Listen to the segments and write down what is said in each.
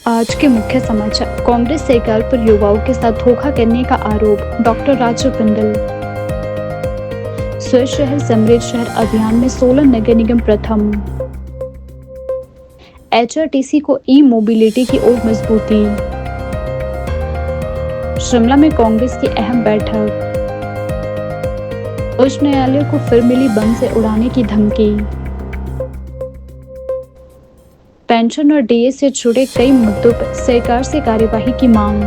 आज के मुख्य समाचार। कांग्रेस सरकार पर युवाओं के साथ धोखा करने का आरोप, डॉक्टर राजू बिंदल। स्वच्छ शहर समृद्ध शहर अभियान में सोलन नगर निगम प्रथम। एचआरटीसी को ई मोबिलिटी की ओर मजबूती। शिमला में कांग्रेस की अहम बैठक। उच्च न्यायालय को फिर मिली बम से उड़ाने की धमकी। पेंशन और डीए से जुड़े कई मुद्दों पर सरकार से कार्यवाही की मांग।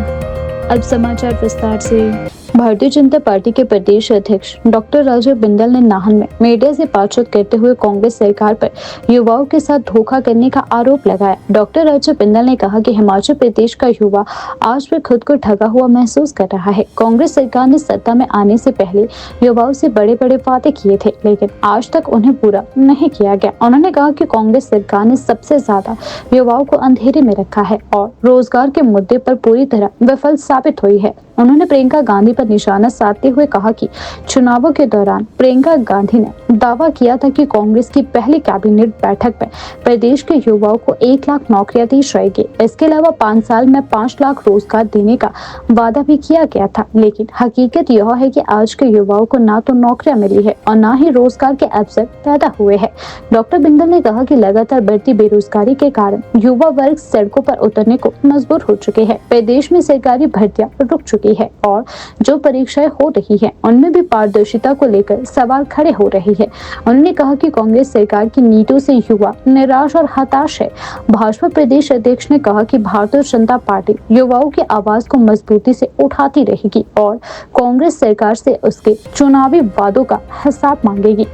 अब समाचार विस्तार से। भारतीय जनता पार्टी के प्रदेश अध्यक्ष डॉक्टर राजू बिंदल ने नाहन में मीडिया से बातचीत करते हुए कांग्रेस सरकार पर युवाओं के साथ धोखा करने का आरोप लगाया। डॉक्टर राजू बिंदल ने कहा कि हिमाचल प्रदेश का युवा आज भी खुद को ठगा हुआ महसूस कर रहा है। कांग्रेस सरकार ने सत्ता में आने से पहले युवाओं से बड़े बड़े वादे किए थे, लेकिन आज तक उन्हें पूरा नहीं किया गया। उन्होंने कहा कि कांग्रेस सरकार ने सबसे ज्यादा युवाओं को अंधेरे में रखा है और रोजगार के मुद्दे पर पूरी तरह विफल साबित हुई है। उन्होंने प्रियंका गांधी पर निशाना साधते हुए कहा कि चुनावों के दौरान प्रियंका गांधी ने दावा किया था कि कांग्रेस की पहली कैबिनेट बैठक में प्रदेश के युवाओं को 1 लाख नौकरियां दी जाएगी। इसके अलावा 5 साल में 5 लाख रोजगार देने का वादा भी किया गया था, लेकिन हकीकत यह है कि आज के युवाओं को ना तो नौकरियां मिली है और ना ही रोजगार के अवसर पैदा हुए हैं। डॉक्टर बिंदल ने कहा कि लगातार बढ़ती बेरोजगारी के कारण युवा वर्ग सड़कों पर उतरने को मजबूर हो चुके हैं। प्रदेश में सरकारी भर्तियां रुक चुकी है और जो परीक्षाएं हो रही हैं उनमें भी पारदर्शिता को लेकर सवाल खड़े हो रहे हैं। उन्होंने कहा कि कांग्रेस सरकार की नीतियों से युवा निराश और हताश है। भाजपा प्रदेश अध्यक्ष ने कहा कि भारतीय जनता पार्टी युवाओं की आवाज को मजबूती से उठाती रहेगी और कांग्रेस सरकार से उसके चुनावी वादों का हिसाब मांगेगी।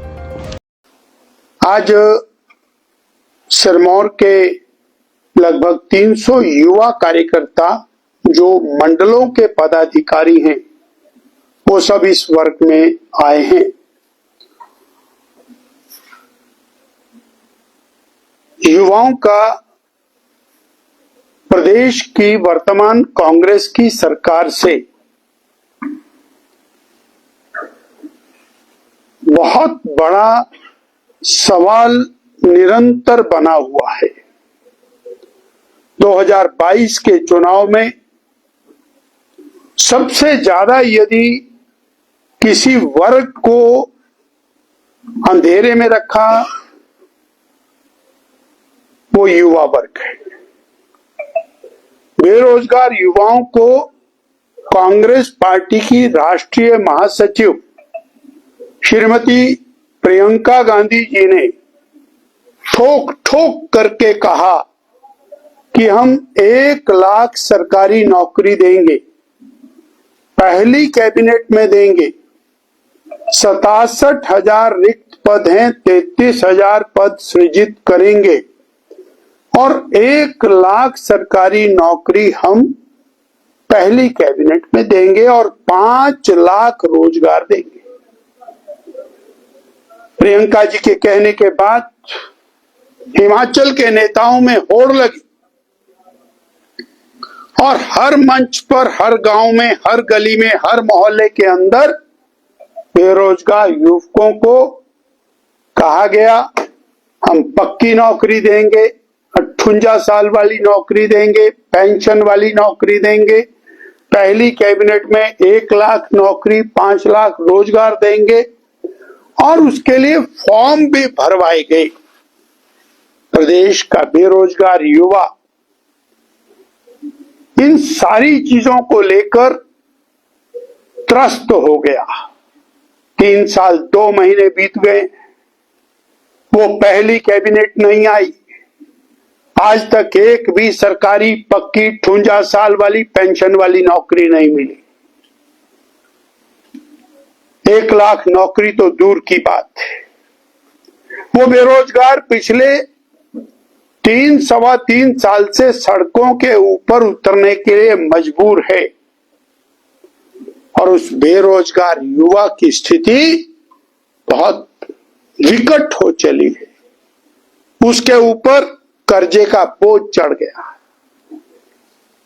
आज सिरमौर के लगभग 300 युवा कार्यकर्ता जो मंडलों के पदाधिकारी हैं, वो सब इस वर्ग में आए हैं। युवाओं का प्रदेश की वर्तमान कांग्रेस की सरकार से बहुत बड़ा सवाल निरंतर बना हुआ है। 2022 के चुनाव में सबसे ज्यादा यदि किसी वर्ग को अंधेरे में रखा, वो युवा वर्ग है। बेरोजगार युवाओं को कांग्रेस पार्टी की राष्ट्रीय महासचिव श्रीमती प्रियंका गांधी जी ने ठोक ठोक करके कहा कि हम 1 लाख सरकारी नौकरी देंगे, पहली कैबिनेट में देंगे। 67,000 रिक्त पद हैं, 33,000 पद सृजित करेंगे और 1 लाख सरकारी नौकरी हम पहली कैबिनेट में देंगे और 5 लाख रोजगार देंगे। प्रियंका जी के कहने के बाद हिमाचल के नेताओं में होड़ लगी और हर मंच पर, हर गांव में, हर गली में, हर मोहल्ले के अंदर बेरोजगार युवकों को कहा गया, हम पक्की नौकरी देंगे, 58 साल वाली नौकरी देंगे, पेंशन वाली नौकरी देंगे, पहली कैबिनेट में 1 लाख नौकरी, 5 लाख रोजगार देंगे और उसके लिए फॉर्म भी भरवाए गए। प्रदेश का बेरोजगार युवा इन सारी चीजों को लेकर त्रस्त हो गया। 3 साल 2 महीने बीत गए, वो पहली कैबिनेट नहीं आई। आज तक एक भी सरकारी पक्की 58 साल वाली पेंशन वाली नौकरी नहीं मिली। 1 लाख नौकरी तो दूर की बात है। वो बेरोजगार पिछले 3-3.25 साल से सड़कों के ऊपर उतरने के लिए मजबूर है और उस बेरोजगार युवा की स्थिति बहुत विकट हो चली है। उसके ऊपर कर्जे का बोझ चढ़ गया।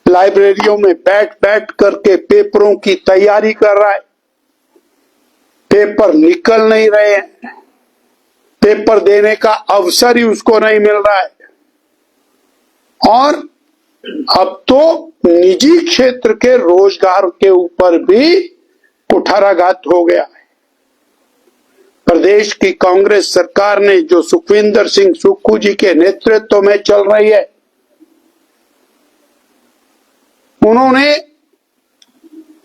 लाइब्रेरियों में बैठ बैठ करके पेपरों की तैयारी कर रहा है, पेपर निकल नहीं रहे हैं, पेपर देने का अवसर ही उसको नहीं मिल रहा है और अब तो निजी क्षेत्र के रोजगार के ऊपर भी कुठाराघात हो गया है। प्रदेश की कांग्रेस सरकार ने जो सुखविंदर सिंह सुक्खू जी के नेतृत्व में चल रही है, उन्होंने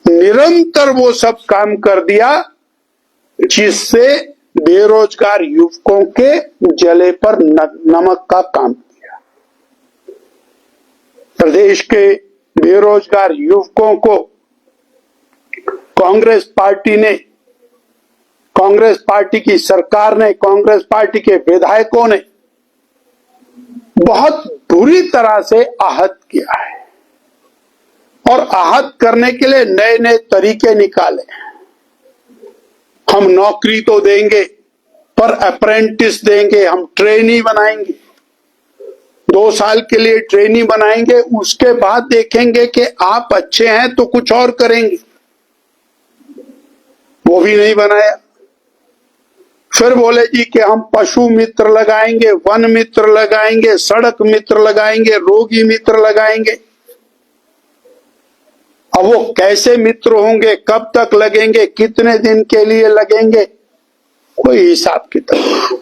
निरंतर वो सब काम कर दिया जिससे बेरोजगार युवकों के जले पर नमक का काम किया। प्रदेश के बेरोजगार युवकों को कांग्रेस पार्टी ने, कांग्रेस पार्टी की सरकार ने, कांग्रेस पार्टी के विधायकों ने बहुत बुरी तरह से आहत किया है और आहत करने के लिए नए नए तरीके निकाले। हम नौकरी तो देंगे पर अप्रेंटिस देंगे, हम ट्रेनी बनाएंगे, 2 साल के लिए ट्रेनी बनाएंगे, उसके बाद देखेंगे कि आप अच्छे हैं तो कुछ और करेंगे। वो भी नहीं बनाया। फिर बोले जी कि हम पशु मित्र लगाएंगे, वन मित्र लगाएंगे, सड़क मित्र लगाएंगे, रोगी मित्र लगाएंगे। अब वो कैसे मित्र होंगे, कब तक लगेंगे, कितने दिन के लिए लगेंगे, कोई हिसाब किताब।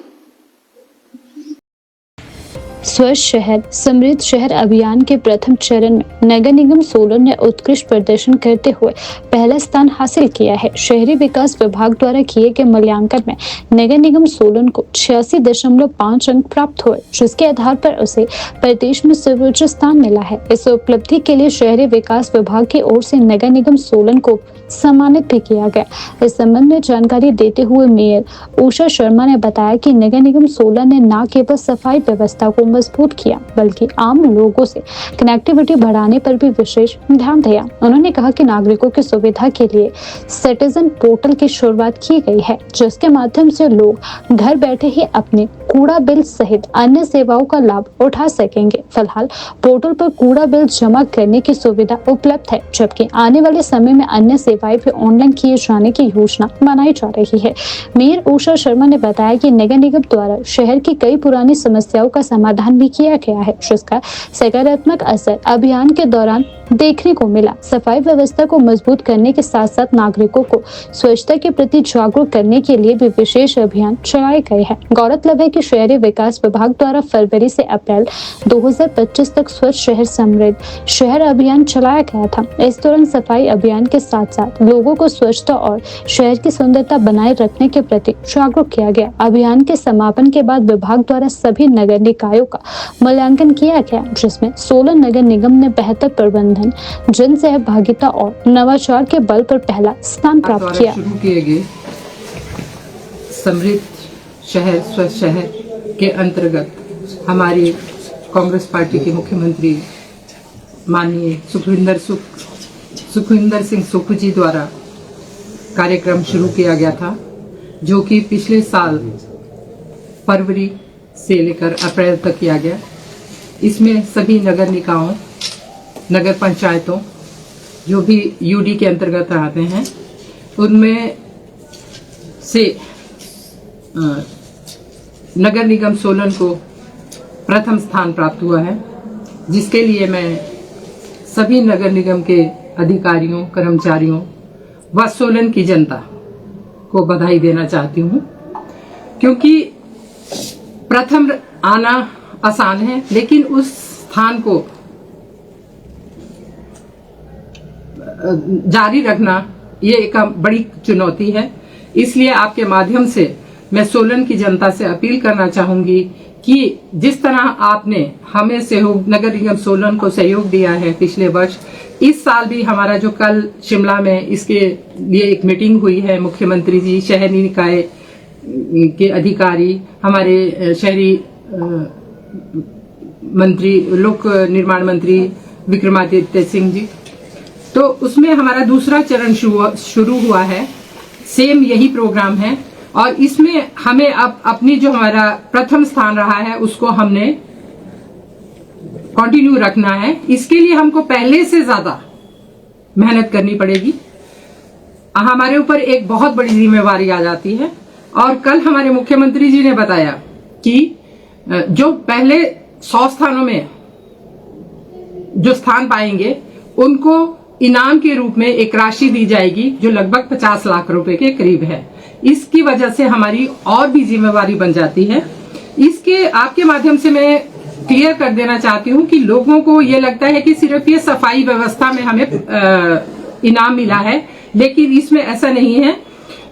स्वच्छ शहर समृद्ध शहर अभियान के प्रथम चरण में नगर निगम सोलन ने उत्कृष्ट प्रदर्शन करते हुए पहला स्थान हासिल किया है। शहरी विकास विभाग द्वारा किए गए मूल्यांकन में नगर निगम सोलन को 86.5 अंक प्राप्त हुए, जिसके आधार पर उसे प्रदेश में सर्वोच्च स्थान मिला है। इस उपलब्धि के लिए शहरी विकास विभाग की ओर से नगर निगम सोलन को सम्मानित भी किया गया। इस संबंध में जानकारी देते हुए मेयर उषा शर्मा ने बताया कि नगर निगम सोलन ने न केवल सफाई व्यवस्था को मजबूत किया बल्कि आम लोगों से कनेक्टिविटी बढ़ाने पर भी विशेष ध्यान दिया। उन्होंने कहा कि नागरिकों की सुविधा के लिए सिटीजन पोर्टल की शुरुआत की गई है, जिसके माध्यम से लोग घर बैठे ही अपने कूड़ा बिल सहित अन्य सेवाओं का लाभ उठा सकेंगे। फिलहाल पोर्टल पर कूड़ा बिल जमा करने की सुविधा उपलब्ध है, जबकि आने वाले समय में अन्य सेवाएं भी ऑनलाइन किए जाने की योजना बनाई जा रही है। मेयर उषा शर्मा ने बताया कि नगर निगम द्वारा शहर की कई पुरानी समस्याओं का समाधान भी किया गया है, जिसका सकारात्मक असर अभियान के दौरान देखने को मिला। सफाई व्यवस्था को मजबूत करने के साथ साथ नागरिकों को स्वच्छता के प्रति जागरूक करने के लिए भी विशेष अभियान चलाए गए हैं। गौरतलब है कि शहरी विकास विभाग द्वारा फरवरी से अप्रैल 2025 तक स्वच्छ शहर समृद्ध शहर अभियान चलाया गया था। इस दौरान सफाई अभियान के साथ साथ लोगों को स्वच्छता और शहर की सुंदरता बनाए रखने के प्रति जागरूक किया गया। अभियान के समापन के बाद विभाग द्वारा सभी नगर निकायों का मूल्यांकन किया गया, जिसमें सोलन नगर निगम ने बेहतर प्रबंधन, जन सहभागिता और नवाचार के बल पर पहला स्थान प्राप्त किया। शुरू किए गए समृद्ध शहर स्वच्छ शहर के अंतर्गत हमारी कांग्रेस पार्टी के मुख्यमंत्री माननीय सुखविंदर सिंह सुक्खू जी द्वारा कार्यक्रम शुरू किया गया था, जो कि पिछले साल फरवरी से लेकर अप्रैल तक किया गया। इसमें सभी नगर निकायों, नगर पंचायतों जो भी यूडी के अंतर्गत आते हैं, उनमें से नगर निगम सोलन को प्रथम स्थान प्राप्त हुआ है, जिसके लिए मैं सभी नगर निगम के अधिकारियों, कर्मचारियों व सोलन की जनता को बधाई देना चाहती हूँ, क्योंकि प्रथम आना आसान है, लेकिन उस स्थान को जारी रखना ये एक बड़ी चुनौती है। इसलिए आपके माध्यम से मैं सोलन की जनता से अपील करना चाहूंगी कि जिस तरह आपने हमें सहयोग, नगर निगम सोलन को सहयोग दिया है पिछले वर्ष, इस साल भी हमारा जो कल शिमला में इसके लिए एक मीटिंग हुई है, मुख्यमंत्री जी, शहरी निकाय के अधिकारी, हमारे शहरी मंत्री, लोक निर्माण मंत्री विक्रमादित्य सिंह जी, तो उसमें हमारा दूसरा चरण शुरू हुआ है। सेम यही प्रोग्राम है और इसमें हमें अब अपनी जो हमारा प्रथम स्थान रहा है उसको हमने कंटिन्यू रखना है। इसके लिए हमको पहले से ज्यादा मेहनत करनी पड़ेगी। हमारे ऊपर एक बहुत बड़ी जिम्मेवारी आ जाती है और कल हमारे मुख्यमंत्री जी ने बताया कि जो पहले 100 स्थानों में जो स्थान पाएंगे उनको इनाम के रूप में एक राशि दी जाएगी जो लगभग 50 लाख रुपए के करीब है। इसकी वजह से हमारी और भी जिम्मेवारी बन जाती है। इसके आपके माध्यम से मैं क्लियर कर देना चाहती हूँ कि लोगों को ये लगता है कि सिर्फ ये सफाई व्यवस्था में हमें इनाम मिला है, लेकिन इसमें ऐसा नहीं है।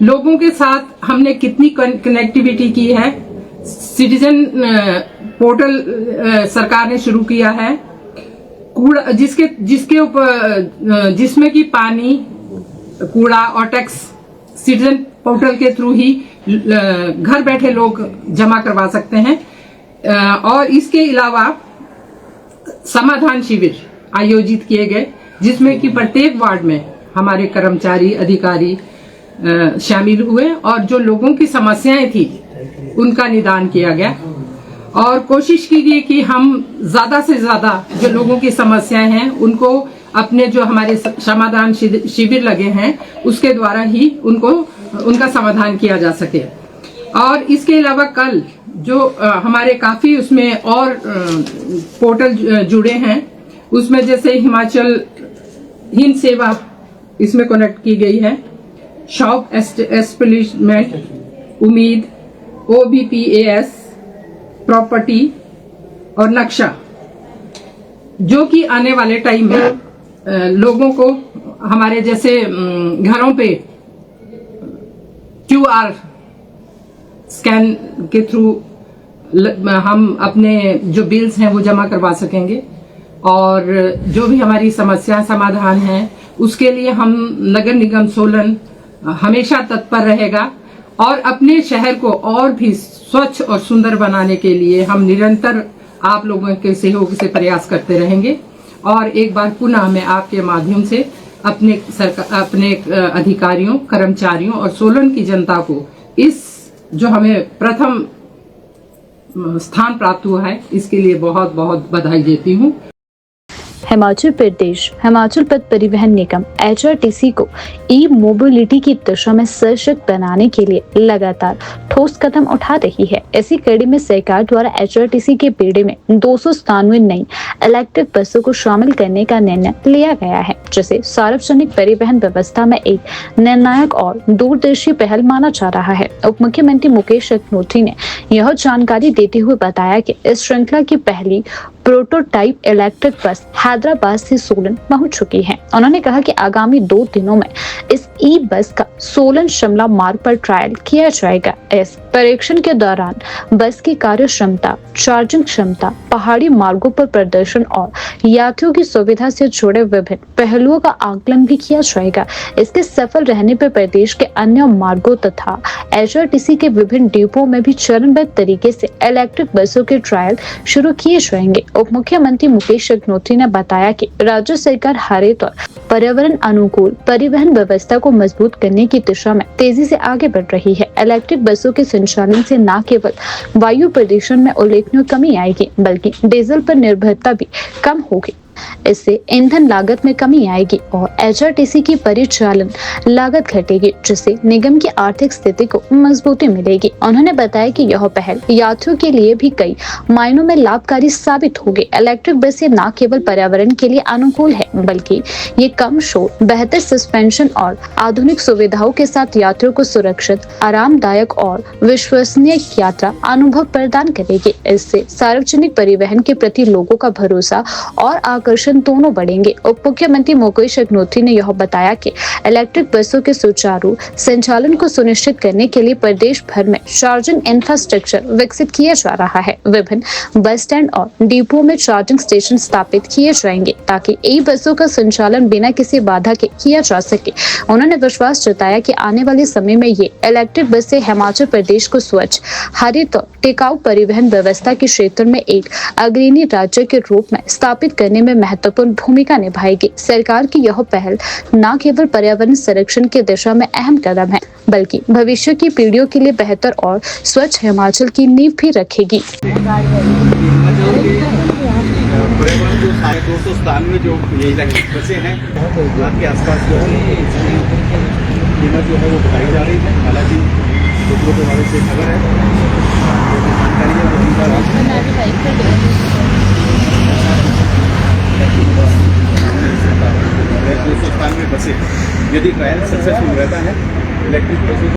लोगों के साथ हमने कितनी कनेक्टिविटी की है। सिटीजन पोर्टल सरकार ने शुरू किया है, कूड़ा जिसके ऊपर जिसमें कि पानी, कूड़ा और टैक्स सिटीजन पोर्टल के थ्रू ही घर बैठे लोग जमा करवा सकते हैं। और इसके अलावा समाधान शिविर आयोजित किए गए, जिसमें कि प्रत्येक वार्ड में हमारे कर्मचारी अधिकारी शामिल हुए और जो लोगों की समस्याएं थी उनका निदान किया गया। और कोशिश की गई कि हम ज्यादा से ज्यादा जो लोगों की समस्याएं हैं उनको अपने जो हमारे समाधान शिविर लगे हैं उसके द्वारा ही उनका समाधान किया जा सके। और इसके अलावा कल जो हमारे काफी उसमें और पोर्टल जुड़े हैं, उसमें जैसे हिमाचल हिंद सेवा इसमें कनेक्ट की गई है, शॉप एस्टेब्लिशमेंट, उम्मीद, OBPAS, प्रॉपर्टी और नक्शा, जो कि आने वाले टाइम में लोगों को हमारे जैसे घरों पे QR स्कैन के थ्रू हम अपने जो बिल्स हैं वो जमा करवा सकेंगे। और जो भी हमारी समस्या समाधान है उसके लिए हम नगर निगम सोलन हमेशा तत्पर रहेगा और अपने शहर को और भी स्वच्छ और सुंदर बनाने के लिए हम निरंतर आप लोगों के सहयोग से प्रयास करते रहेंगे। और एक बार पुनः मैं आपके माध्यम से अपने अधिकारियों, कर्मचारियों और सोलन की जनता को इस जो हमें प्रथम स्थान प्राप्त हुआ है इसके लिए बहुत बहुत बधाई देती हूँ। हिमाचल प्रदेश हिमाचल पथ परिवहन निगम HRTC को ई मोबिलिटी की दिशा में सशक्त बनाने के लिए लगातार ठोस कदम उठा रही है। इसी कड़ी में सरकार द्वारा HRTC के बेड़े में 297 नई इलेक्ट्रिक बसों को शामिल करने का निर्णय लिया गया है, जिसे सार्वजनिक परिवहन व्यवस्था में एक निर्णायक और दूरदर्शी पहल माना जा रहा है। उप मुख्यमंत्री मुकेश अग्निहोत्री ने यह जानकारी देते हुए बताया कि इस श्रृंखला की पहली प्रोटोटाइप इलेक्ट्रिक बस हैदराबाद से सोलन पहुंच चुकी है। उन्होंने कहा कि आगामी 2 दिनों में इस ई बस का सोलन शिमला मार्ग पर ट्रायल किया जाएगा। इस परीक्षण के दौरान बस की कार्य क्षमता, चार्जिंग क्षमता, पहाड़ी मार्गों पर प्रदर्शन और यात्रियों की सुविधा से जुड़े विभिन्न पहलुओं का आकलन भी किया जाएगा। इसके सफल रहने पर प्रदेश के अन्य मार्गों तथा HRTC के विभिन्न डिपो में भी चरणबद्ध तरीके से इलेक्ट्रिक बसों के ट्रायल शुरू किए जाएंगे। उप मुख्यमंत्री मुकेश अग्निहोत्री ने बताया कि राज्य सरकार हरित और पर्यावरण अनुकूल परिवहन व्यवस्था को मजबूत करने की दिशा में तेजी से आगे बढ़ रही है। इलेक्ट्रिक बसों के संचालन से न केवल वायु प्रदूषण में उल्लेखनीय कमी आएगी, बल्कि डीजल पर निर्भरता भी कम होगी। इससे ईंधन लागत में कमी आएगी और HRTC की परिचालन लागत घटेगी, जिससे निगम की आर्थिक स्थिति को मजबूती मिलेगी। उन्होंने बताया कि यह पहल यात्रियों के लिए भी कई मायनों में लाभकारी साबित होगी। इलेक्ट्रिक बसें न केवल पर्यावरण के लिए अनुकूल है, बल्कि ये कम शोर, बेहतर सस्पेंशन और आधुनिक सुविधाओं के साथ यात्रियों को सुरक्षित, आरामदायक और विश्वसनीय यात्रा अनुभव प्रदान करेगी। इससे सार्वजनिक परिवहन के प्रति लोगों का भरोसा और आकर्षण दोनों बढ़ेंगे। उप मुख्यमंत्री मुकेश अग्निहोत्री ने यह बताया कि इलेक्ट्रिक बसों के सुचारू संचालन को सुनिश्चित करने के लिए प्रदेश भर में चार्जिंग इंफ्रास्ट्रक्चर विकसित किया जा रहा है। विभिन्न बस स्टैंड और डिपो में चार्जिंग स्टेशन स्थापित किए जाएंगे ताकि ई बसों का संचालन बिना किसी बाधा के किया जा सके। उन्होंने विश्वास जताया कि आने वाले समय में ये इलेक्ट्रिक बसें हिमाचल प्रदेश को स्वच्छ, हरित और टिकाऊ परिवहन व्यवस्था के क्षेत्र में एक अग्रणी राज्य के रूप में स्थापित करने में महत्वपूर्ण भूमिका निभाएगी। सरकार की यह पहल न केवल पर्यावरण संरक्षण की दिशा में अहम कदम है, बल्कि भविष्य की पीढ़ियों के लिए बेहतर और स्वच्छ हिमाचल की नींव भी रखेगी। जो 297 जो ये इलेक्ट्रिक बसें हैं आपके आसपास जो है कीमत जो है वो बताई जा रही है। हालांकि सूत्रों के हवाले से खबर है, जानकारी है 297 बसें, यदि ट्रायल सक्सेसफुल रहता है इलेक्ट्रिक बसें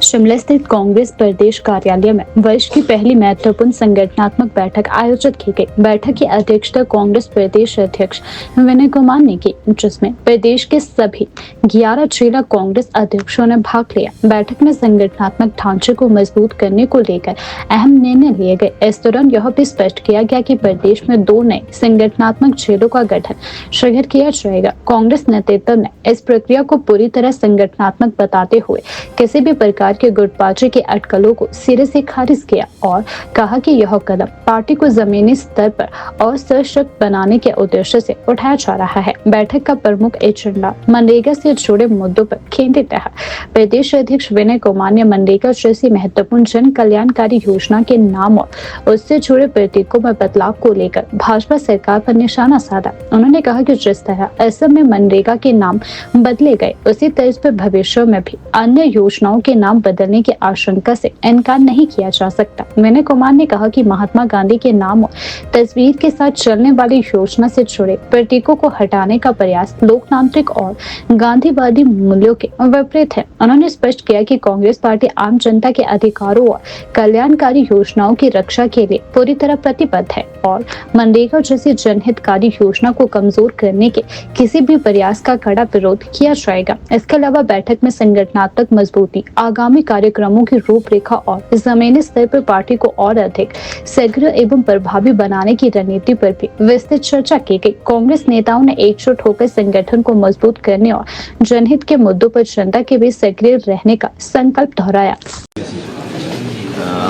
शिमला स्थित कांग्रेस प्रदेश कार्यालय में वर्ष की पहली महत्वपूर्ण संगठनात्मक बैठक आयोजित की गई। बैठक की अध्यक्षता कांग्रेस प्रदेश अध्यक्ष विनय कुमार ने की, जिसमें प्रदेश के सभी 11 जिला कांग्रेस अध्यक्षों ने भाग लिया। बैठक में संगठनात्मक ढांचे को मजबूत करने को लेकर अहम निर्णय लिए गए। इस दौरान यह भी स्पष्ट किया गया कि प्रदेश में 2 नए संगठनात्मक जेलों का गठन शीघ्र किया जाएगा। कांग्रेस नेतृत्व ने इस प्रक्रिया को पूरी तरह संगठनात्मक बताते हुए किसी भी प्रकार के गुटबाजी के अटकलों को सिरे से खारिज किया और कहा कि यह कदम पार्टी को जमीनी स्तर पर और सशक्त बनाने के उद्देश्य से उठाया जा रहा है। बैठक का प्रमुख एजेंडा मनरेगा से जुड़े मुद्दों पर केंद्रित रहा। प्रदेश अध्यक्ष विनय कुमार ने मनरेगा जैसी महत्वपूर्ण जन कल्याणकारी योजना के नाम और उससे जुड़े प्रतीकों में बदलाव को लेकर भाजपा सरकार पर निशाना साधा। उन्होंने कहा कि जिस तरह असम में मनरेगा के नाम बदले गए, उसी तर्ज पर भविष्य में भी अन्य योजनाओं के नाम बदलने की आशंका से इनकार नहीं किया जा सकता। विनय कुमार ने कहा कि महात्मा गांधी के नाम और तस्वीर के साथ चलने वाली योजना से जुड़े प्रतीकों को हटाने का प्रयास लोकतांत्रिक और गांधीवादी मूल्यों के विपरीत है। उन्होंने स्पष्ट किया कि कांग्रेस पार्टी आम जनता के अधिकारों और कल्याणकारी योजनाओं की रक्षा के लिए पूरी तरह प्रतिबद्ध है और मनरेगा जैसी जनहितकारी योजना को कमजोर करने के किसी भी प्रयास का कड़ा विरोध किया जाएगा। इसके अलावा बैठक में संगठनात्मक मजबूती, आगामी कार्यक्रमों की रूपरेखा और जमीनी स्तर पर पार्टी को और अधिक शीघ्र एवं प्रभावी बनाने की रणनीति पर भी विस्तृत चर्चा की गई। कांग्रेस नेताओं ने एकजुट होकर संगठन को मजबूत करने और जनहित के मुद्दों पर जनता के बीच सक्रिय रहने का संकल्प दोहराया।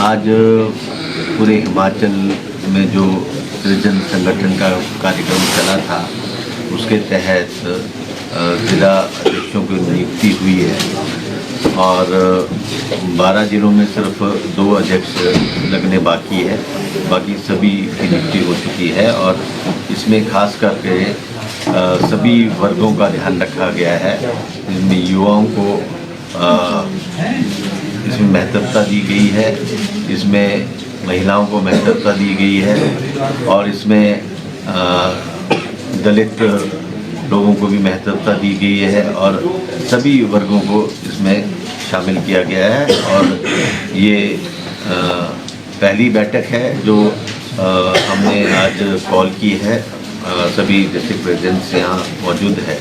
आज पूरे हिमाचल में जो सृजन संगठन का कार्यक्रम चला था, उसके तहत जिला अध्यक्षों की नियुक्ति हुई है और 12 जिलों में सिर्फ 2 अध्यक्ष लगने बाकी है, बाकी सभी की नियुक्ति हो चुकी है और इसमें खास करके सभी वर्गों का ध्यान रखा गया है। इसमें युवाओं को इसमें महत्वता दी गई है, इसमें महिलाओं को महत्वता दी गई है और इसमें दलित लोगों को भी महत्वता दी गई है और सभी वर्गों को इसमें शामिल किया गया है। और ये पहली बैठक है जो हमने आज कॉल की है। सभी डिस्ट्रिक्ट प्रेसिडेंट्स यहाँ मौजूद है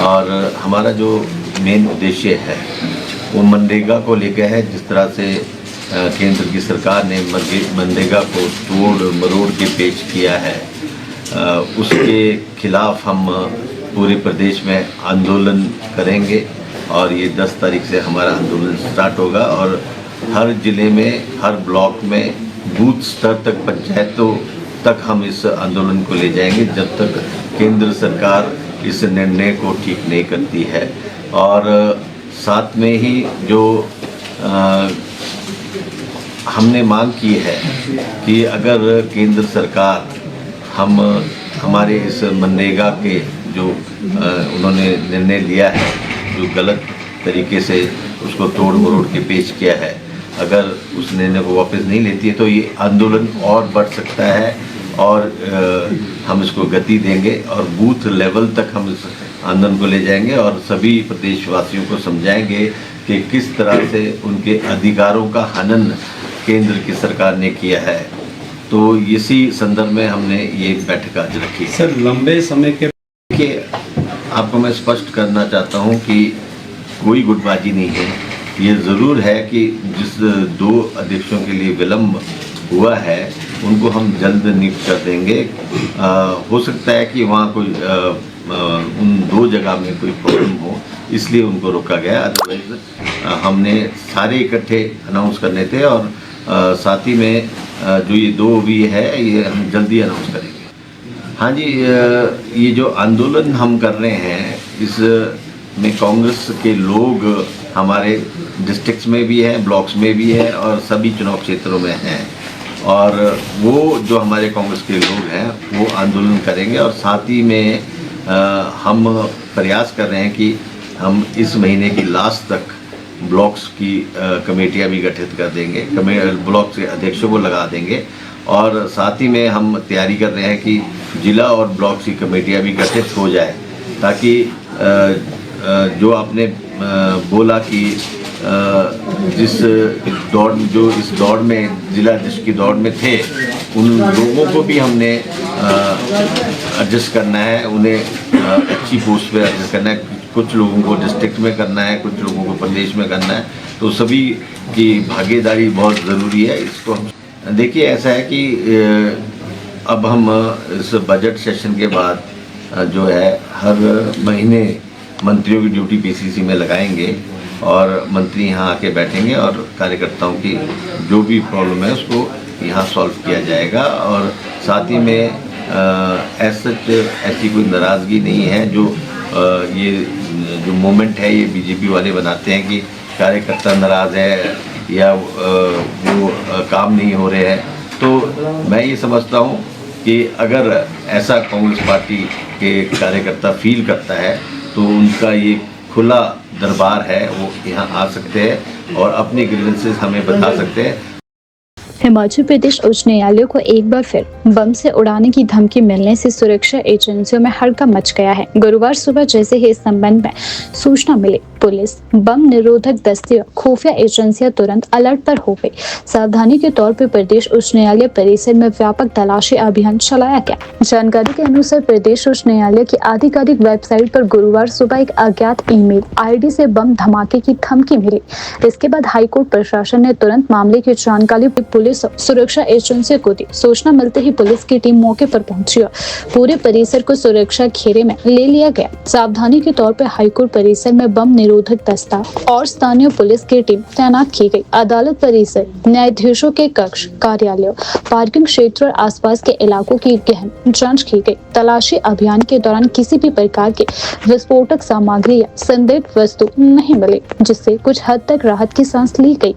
और हमारा जो मेन उद्देश्य है वो मनरेगा को लेकर है। जिस तरह से केंद्र की सरकार ने मनरेगा को तोड़ मरोड़ के पेश किया है, उसके खिलाफ हम पूरे प्रदेश में आंदोलन करेंगे और ये 10 तारीख से हमारा आंदोलन स्टार्ट होगा और हर ज़िले में, हर ब्लॉक में, बूथ स्तर तक, पंचायतों तक हम इस आंदोलन को ले जाएंगे जब तक केंद्र सरकार इस निर्णय को ठीक नहीं करती है। और साथ में ही जो हमने मांग की है कि अगर केंद्र सरकार हमारे इस मनरेगा के जो उन्होंने निर्णय लिया है, जो गलत तरीके से उसको तोड़ मरोड़ के पेश किया है, अगर उस निर्णय को वापस नहीं लेती है तो ये आंदोलन और बढ़ सकता है और हम इसको गति देंगे और बूथ लेवल तक हम इस आंदोलन को ले जाएंगे और सभी प्रदेशवासियों को समझाएंगे कि किस तरह से उनके अधिकारों का हनन केंद्र की सरकार ने किया है। तो इसी संदर्भ में हमने ये बैठक आज रखी। सर, लंबे समय के आपको मैं स्पष्ट करना चाहता हूँ कि कोई गुटबाजी नहीं है। ये ज़रूर है कि जिस 2 अध्यक्षों के लिए विलम्ब हुआ है उनको हम जल्द नियुक्त कर देंगे। हो सकता है कि वहाँ कोई उन 2 जगह में कोई प्रॉब्लम हो, इसलिए उनको रोका गया। अदरवाइज हमने सारे इकट्ठे अनाउंस करने थे और साथ ही में जो ये 2 भी है ये हम जल्दी अनाउंस करेंगे। हाँ जी, ये जो आंदोलन हम कर रहे हैं इसमें कांग्रेस के लोग हमारे डिस्ट्रिक्ट्स में भी हैं, ब्लॉक्स में भी है और सभी चुनाव क्षेत्रों में हैं और वो जो हमारे कांग्रेस के लोग हैं वो आंदोलन करेंगे और साथ ही में हम प्रयास कर रहे हैं कि हम इस महीने की लास्ट तक ब्लॉक्स की कमेटियां भी गठित कर देंगे, ब्लॉक के अध्यक्षों को लगा देंगे और साथ ही में हम तैयारी कर रहे हैं कि जिला और ब्लॉक की कमेटियां भी गठित हो जाए, ताकि जो आपने बोला कि जिस दौड़ में जिला अध्यक्ष की दौड़ में थे, उन लोगों को भी हमने एडजस्ट करना है, उन्हें अच्छी पोस्ट पे एडजस्ट करना है। कुछ लोगों को डिस्ट्रिक्ट में करना है, कुछ लोगों को प्रदेश में करना है, तो सभी की भागीदारी बहुत ज़रूरी है। इसको हम देखिए, ऐसा है कि अब हम इस बजट सेशन के बाद जो है हर महीने मंत्रियों की ड्यूटी पीसीसी में लगाएंगे और मंत्री यहाँ आके बैठेंगे और कार्यकर्ताओं की जो भी प्रॉब्लम है उसको यहाँ सॉल्व किया जाएगा। और साथ ही में ऐसी कोई नाराज़गी नहीं है जो ये जो मोमेंट है ये बीजेपी वाले बनाते हैं कि कार्यकर्ता नाराज़ है या वो काम नहीं हो रहे हैं। तो मैं ये समझता हूँ कि अगर ऐसा कांग्रेस पार्टी के कार्यकर्ता फील करता है तो उनका ये खुला दरबार है, वो यहाँ आ सकते हैं और अपने ग्रीवेंसेस हमें बता सकते हैं। हिमाचल प्रदेश उच्च न्यायालय को एक बार फिर बम से उड़ाने की धमकी मिलने से सुरक्षा एजेंसियों में हड़कंप मच गया है। गुरुवार सुबह जैसे ही इस संबंध में सूचना मिली, पुलिस, बम निरोधक दस्ते और खुफिया एजेंसियां तुरंत अलर्ट पर हो गई। सावधानी के तौर पर प्रदेश उच्च न्यायालय परिसर में व्यापक तलाशी अभियान चलाया गया। जानकारी के अनुसार प्रदेश उच्च न्यायालय की आधिकारिक वेबसाइट पर गुरुवार सुबह एक अज्ञात ईमेल आईडी से बम धमाके की धमकी मिली। इसके बाद हाईकोर्ट प्रशासन ने तुरंत मामले की जानकारी पुलिस सुरक्षा एजेंसी को दी। सूचना मिलते ही पुलिस की टीम मौके पर पहुंची और पूरे परिसर को सुरक्षा घेरे में ले लिया गया। सावधानी के तौर पर हाईकोर्ट परिसर में बम निरोधक दस्ता और स्थानीय पुलिस की टीम तैनात की गई। अदालत परिसर, न्यायाधीशों के कक्ष, कार्यालय, पार्किंग क्षेत्र और आसपास के इलाकों की गहन जांच की गई। तलाशी अभियान के दौरान किसी भी प्रकार की विस्फोटक सामग्री या संदिग्ध वस्तु नहीं मिली, जिससे कुछ हद तक राहत की सांस ली गई।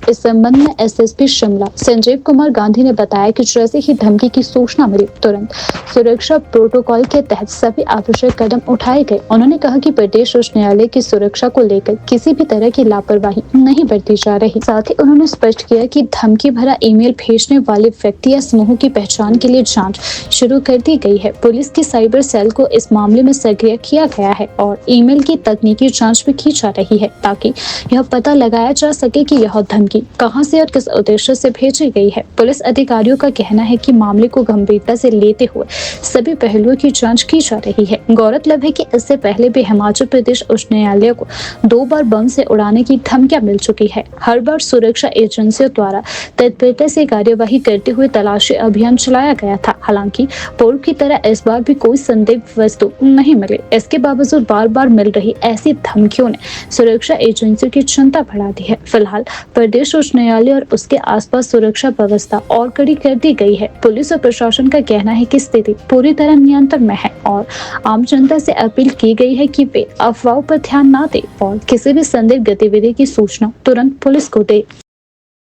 इस संबंध में एसएसपी शिमला संजीव कुमार गांधी ने बताया कि जैसे ही धमकी की सूचना मिली, तुरंत सुरक्षा प्रोटोकॉल के तहत सभी आवश्यक कदम उठाए गए। उन्होंने कहा कि प्रदेश उच्च न्यायालय की सुरक्षा को लेकर किसी भी तरह की लापरवाही नहीं बरती जा रही। साथ ही उन्होंने स्पष्ट किया कि धमकी भरा ईमेल भेजने वाले व्यक्ति या समूह की पहचान के लिए जाँच शुरू कर दी गई है। पुलिस की साइबर सेल को इस मामले में सक्रिय किया गया है और ईमेल की तकनीकी जाँच भी की जा रही है, ताकि यह पता लगाया जा सके कि यह धमकी कहां से और किस उद्देश्य से भेजी गई है। पुलिस अधिकारियों का कहना है कि मामले को गंभीरता से लेते हुए सभी पहलुओं की जांच की जा रही है। गौरतलब है कि इससे पहले भी हिमाचल प्रदेश उच्च न्यायालय को 2 बार बम से उड़ाने की धमकियां मिल चुकी है। हर बार सुरक्षा एजेंसियों द्वारा तत्परता से कार्यवाही करते हुए तलाशी अभियान चलाया गया था। हालांकि पूर्व की तरह इस बार भी कोई संदिग्ध वस्तु नहीं मिली। इसके बावजूद बार बार मिल रही ऐसी धमकियों ने सुरक्षा एजेंसियों की चिंता बढ़ा दी है। फिलहाल प्रदेश उच्च न्यायालय और उसके आसपास सुरक्षा व्यवस्था और कड़ी कर दी गई है। पुलिस और प्रशासन का कहना है कि स्थिति पूरी तरह नियंत्रण में है और आम जनता से अपील की गई है कि वे अफवाहों पर ध्यान न दें और किसी भी संदिग्ध गतिविधि की सूचना तुरंत पुलिस को दे।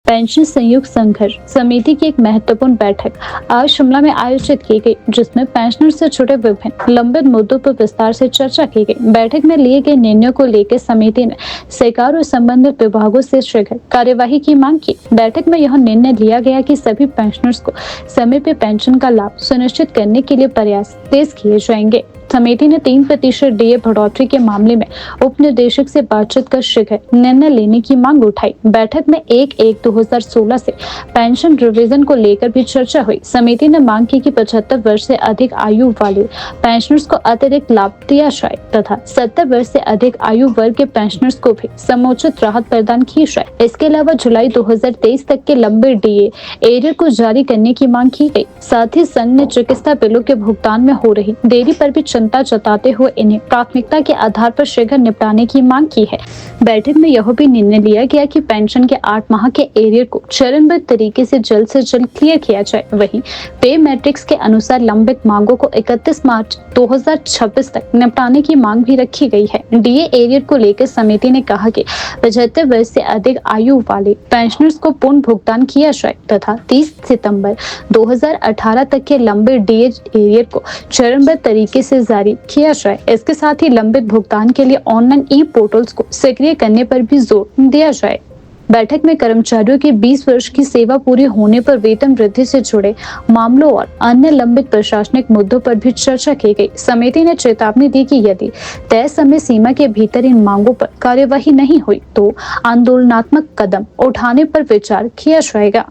पेंशन संयुक्त संघर्ष समिति की एक महत्वपूर्ण बैठक आज शिमला में आयोजित की गई, जिसमें पेंशनर से जुड़े विभिन्न लंबित मुद्दों पर विस्तार से चर्चा की गई। बैठक में लिए गए निर्णयों को लेकर समिति ने सरकार और संबंधित विभागों से शीघ्र कार्यवाही की मांग की। बैठक में यह निर्णय लिया गया कि सभी पेंशनर्स को समय पर पेंशन का लाभ सुनिश्चित करने के लिए प्रयास तेज किए जाएंगे। समिति ने 3% डीए बढ़ोतरी के मामले में उप निदेशक से बातचीत कर शीघ्र निर्णय लेने की मांग उठाई। बैठक में 1/1/2016 से पेंशन रिवीजन को लेकर भी चर्चा हुई। समिति ने मांग की कि 75 वर्ष से अधिक आयु वाले पेंशनर्स को अतिरिक्त लाभ दिया जाए तथा 70 वर्ष से अधिक आयु वर्ग के पेंशनर्स को भी समुचित राहत प्रदान की जाए। इसके अलावा जुलाई 2023 तक के लंबे डीए एरियर को जारी करने की मांग की गई। साथ ही संघ ने चिकित्सा बिलों के भुगतान में हो रही देरी पर भी चिंता जताते हुए इन्हें प्राथमिकता के आधार पर शीघ्र निपटाने की मांग की है। बैठक में यह भी निर्णय लिया गया कि पेंशन के 8 माह के एरियर को चरणबद्ध तरीके से जल्द क्लियर किया जाए। वहीं पे मैट्रिक्स के अनुसार लंबित मांगों को 31 मार्च 2026 तक निपटाने की मांग भी रखी गई है। डीए एरियर को लेकर समिति ने कहा कि 75 वर्ष से अधिक आयु वाले पेंशनर्स को पूर्ण भुगतान किया जाए तथा 30 सितंबर 2018 तक के लंबे डीए एरियर को चरणबद्ध तरीके से जारी किया जाए। इसके साथ ही लंबित भुगतान के लिए ऑनलाइन ई पोर्टल्स को सक्रिय करने पर भी जोर दिया जाए। बैठक में कर्मचारियों की 20 वर्ष की सेवा पूरी होने पर वेतन वृद्धि से जुड़े मामलों और अन्य लंबित प्रशासनिक मुद्दों पर भी चर्चा की गई। समिति ने चेतावनी दी कि यदि तय समय सीमा के भीतर इन मांगों पर कार्यवाही नहीं हुई तो आंदोलनात्मक कदम उठाने पर विचार किया जाएगा।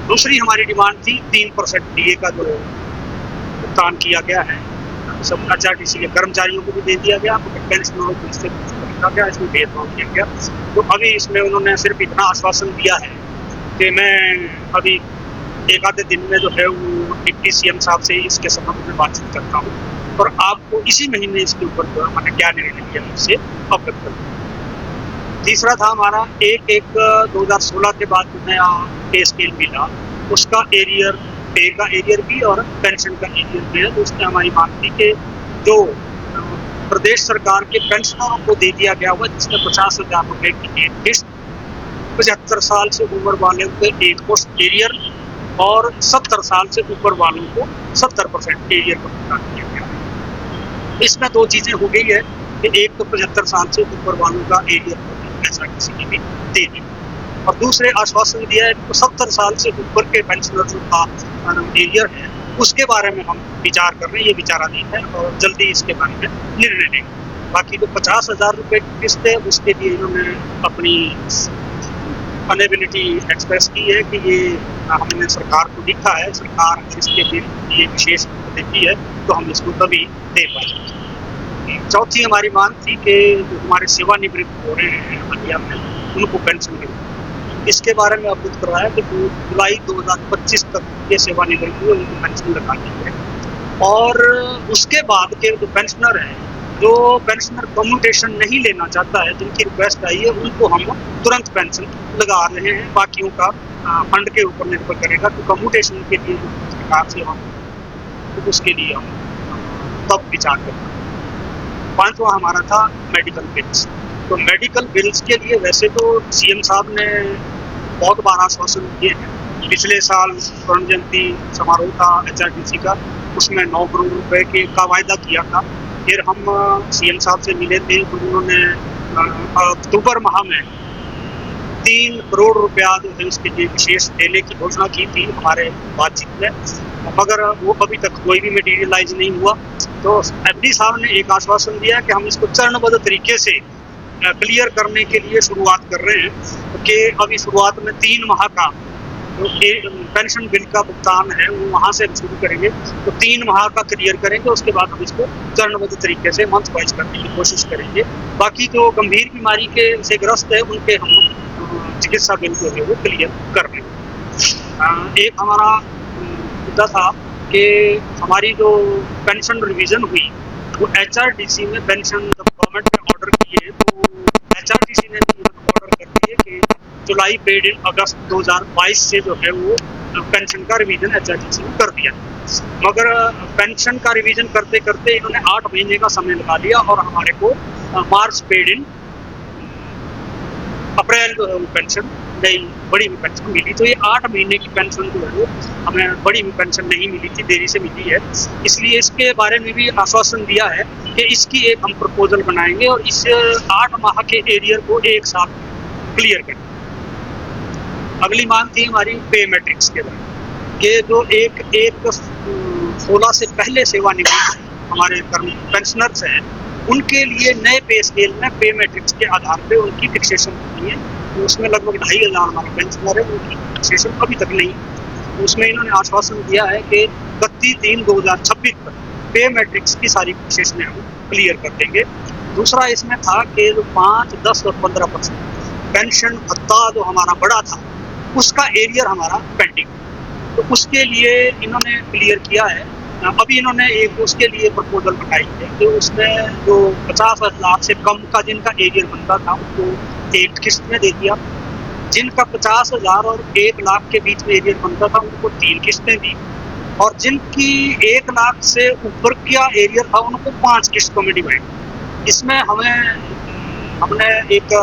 दूसरी हमारी डिमांड थी 3% डीए का जो भुगतान किया गया है सब HRTC के कर्मचारियों को भी दे दिया गया, पेंशनरों को इससे रखा गया, इसमें भेदभाव किया गया। तो अभी इसमें उन्होंने सिर्फ इतना आश्वासन दिया है कि मैं अभी एक आधे दिन में जो है वो डिप्टी CM साहब से इसके संबंध में बातचीत करता हूँ और आपको इसी महीने इसके ऊपर जो है मैंने क्या निर्णय लिया उससे अवगत करूँ। तीसरा था हमारा 1/1/2016 के बाद जो नया पे स्केल मिला उसका एरियर, पे का एरियर भी और पेंशन का एरियर भी है। तो उसमें हमारी मांग थी कि जो प्रदेश सरकार के पेंशनरों को दे दिया गया हुआ जिसमें 50,000 रुपए की एक किस्त, 75 साल से ऊपर वाले को एक पोस्ट एरियर और 70 साल से ऊपर वालों को 70% एरियर का भुगतान किया गया। इसमें दो चीजें हो गई है कि एक तो 75 साल से ऊपर वालों का एरियर ऐसा किसी की भी दे दी और दूसरे आश्वासन दिया है कि 70 साल से ऊपर के पेंशनर का एरियर है उसके बारे में हम विचार कर रहे हैं, ये विचाराधीन है और जल्दी इसके बारे में निर्णय लेंगे। बाकी जो 50,000 रुपए की किस्त है उसके लिए इन्होंने अपनी अनेबिलिटी एक्सप्रेस की है कि ये हमने सरकार को लिखा है, सरकार इसके लिए ये विशेष देती है तो हम इसको तभी दे पाएंगे। चौथी हमारी मांग थी कि जो हमारे सेवानिवृत्त हो रहे हैं हलिया में उनको पेंशन मिले, इसके बारे में अवगत करवाया कि जुलाई 2025 तक ये सेवानिवृत्त हुए उनको पेंशन लगा दी है और उसके बाद के जो पेंशनर हैं जो पेंशनर कम्यूटेशन नहीं लेना चाहता है जिनकी रिक्वेस्ट आई है उनको हम तुरंत पेंशन लगा रहे हैं। बाकियों का फंड के ऊपर निर्भर करेगा तो कम्यूटेशन के लिए सरकार से हम तो उसके लिए हम तब विचार करेंगे। पांचवा हमारा था मेडिकल बिल्स। तो मेडिकल बिल्स के लिए वैसे तो CM साहब ने बहुत बार आश्वासन दिए हैं। पिछले साल स्वर्ण जयंती समारोह था HRTC का, उसमें 9 करोड़ रुपए का वायदा किया था। फिर हम CM साहब से मिले थे तो उन्होंने अक्टूबर माह में 3 करोड़ रुपया जो है इसके लिए विशेष देने की घोषणा की थी हमारे बातचीत में, मगर वो अभी तक कोई भी मटेरियलाइज नहीं हुआ। तो FD साहब ने एक आश्वासन दिया कि हम इसको चरणबद्ध तरीके से क्लियर करने के लिए शुरुआत कर रहे हैं कि अभी शुरुआत में 3 माह का जो पेंशन बिल का भुगतान है वो वहाँ से शुरू करेंगे। तो 3 माह का क्लियर करेंगे, उसके बाद हम इसको चरणबद्ध तरीके से मंथ वाइज करने की कोशिश करेंगे। बाकी जो गंभीर बीमारी के से ग्रस्त है उनके हम चिकित्सा बिल जो है वो क्लियर कर रहे हैं। एक हमारा मुद्दा था कि हमारी जो पेंशन रिवीजन हुई वो HRTC में पेंशन गवर्नमेंट ने ऑर्डर किए तो HRTC ने ऑर्डर कर दिए कि जुलाई पेड इन अगस्त 2022 से जो है वो पेंशन का रिवीजन HRTC ने कर दिया, मगर पेंशन का रिवीजन करते करते इन्होंने 8 महीने का समय लगा लिया और हमारे को मार्च पेड इन अप्रैल जो है वो पेंशन नई बड़ी हुई पेंशन मिली। तो ये 8 महीने की पेंशन जो है वो हमें बड़ी हुई पेंशन नहीं मिली थी, देरी से मिली है। इसलिए इसके बारे में भी आश्वासन दिया है कि इसकी एक हम प्रपोजल बनाएंगे और इस 8 माह के एरियर को एक साथ क्लियर करें। अगली मांग थी हमारी पे मैट्रिक्स के बारे कि जो एक 16 से पहले सेवानिवृत्त हमारे पेंशनर्स हैं उनके लिए नए पे स्केल में पे मैट्रिक्स के आधार पे उनकी फिक्सेशन होनी है। तो उसमें लगभग 2,500 हमारे पेंशनर है, उनकी फिक्सेशन अभी तक नहीं। तो उसमें इन्होंने आश्वासन दिया है कि 31/3/2026 तक पे मैट्रिक्स की सारी फिक्सेशन हम क्लियर कर देंगे। दूसरा इसमें था कि जो 5, 10 और 15% पेंशन भत्ता जो हमारा बड़ा था उसका एरियर हमारा पेंडिंग, तो उसके लिए इन्होंने क्लियर किया है। अभी इन्होंने एक उसके लिए प्रपोजल बनाई है कि उसमें जो 50,000 से कम का जिनका एरियर बनता था उनको एक किस्त में दे दिया, जिनका 50,000 और 1 लाख के बीच में एरियर बनता था उनको 3 किस्तें दी और जिनकी 1 लाख से ऊपर का एरियर था उनको 5 किस्तों में डिवाइड। इसमें हमने एक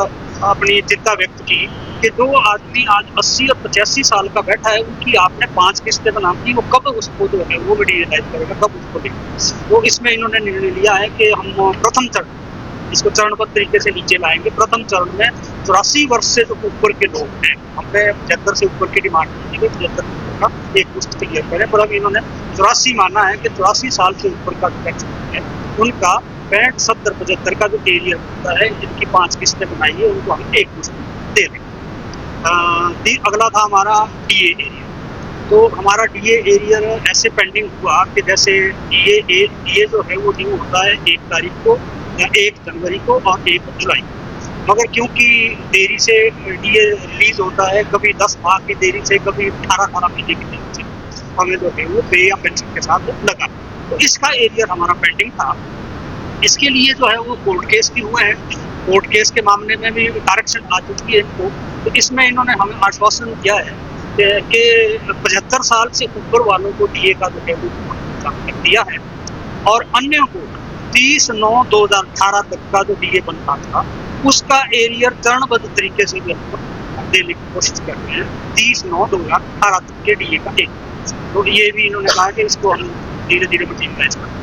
अपनी चिंता व्यक्त की कि जो आदमी आज 80 और 85 साल का बैठा है उनकी आपने 5 किस्तें बना दी, वो कब उसको जो है वो मटेरियलाइज करेगा, कब उसको देगा। तो इसमें इन्होंने निर्णय लिया है कि हम प्रथम चरण इसको चरणबद्ध तरीके से नीचे लाएंगे। प्रथम चरण में 84 वर्ष से जो ऊपर के लोग हैं, हमने 75 से ऊपर की डिमांड की थी, 75 का एक पुष्ट क्लियर करें, पर अब इन्होंने 84 माना है कि 84 साल से ऊपर का पेंशन है उनका 65, 70, 75 का जो एरियर होता है, जिनकी 5 किस्तें बनाई है, उनको हम एक पुष्ट दे देंगे। अगला था हमारा डीए एरियर। तो हमारा डीए एरियर ऐसे पेंडिंग हुआ कि जैसे डीए जो है वो ड्यू होता है 1 तारीख को या 1 जनवरी को और 1 जुलाई को, मगर क्योंकि देरी से डीए रिलीज होता है, कभी 10 माह की देरी से, कभी 18 महीने की देरी से, हमें जो है वो पे या पेंशन के साथ लगा। तो इसका एरियर हमारा पेंडिंग था। इसके लिए जो है वो कोर्ट केस भी हुए हैं, कोर्ट केस के मामले में भी डायरेक्शन आ चुकी है इनको। तो इसमें इन्होंने हमें आश्वासन दिया है कि 75 साल से ऊपर वालों को डीए का जो है वो कर दिया है, और अन्य को 30/9/2018 तक का जो डीए बनता था उसका एरियर चरणबद्ध तरीके से जो देने की कोशिश कर रहे हैं 30/9/2018 तक के डीए का एक। तो ये भी इन्होंने कहा कि इसको हम धीरे धीरे मटेरियलाइज करें।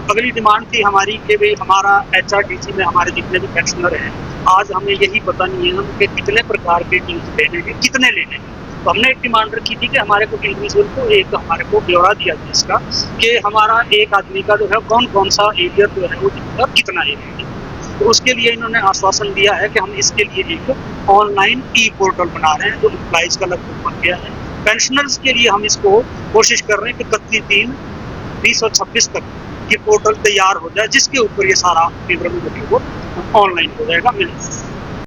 अगली डिमांड थी हमारी कि भाई हमारा HRTC में हमारे जितने भी पेंशनर हैं, आज हमें यही पता नहीं है कि कितने प्रकार के टीम्स लेने हैं, कितने लेने हैं। तो हमने एक डिमांड रखी थी कि हमारे को इंडिविजुअल को एक हमारे को ब्यौरा दिया जाए इसका, कि हमारा एक आदमी का जो है कौन कौन सा एरियर जो है वो कितना एरियर है। तो उसके लिए इन्होंने आश्वासन दिया है कि हम इसके लिए एक ऑनलाइन पोर्टल बना रहे हैं, जो एम्प्लॉइज का लगभग बन गया है। पेंशनर्स के लिए हम इसको कोशिश कर रहे हैं कि 31/3/2026 तक ये पोर्टल तैयार हो जाए, जिसके ऊपर ये सारा विवरण जो है वो ऑनलाइन हो जाएगा, मिल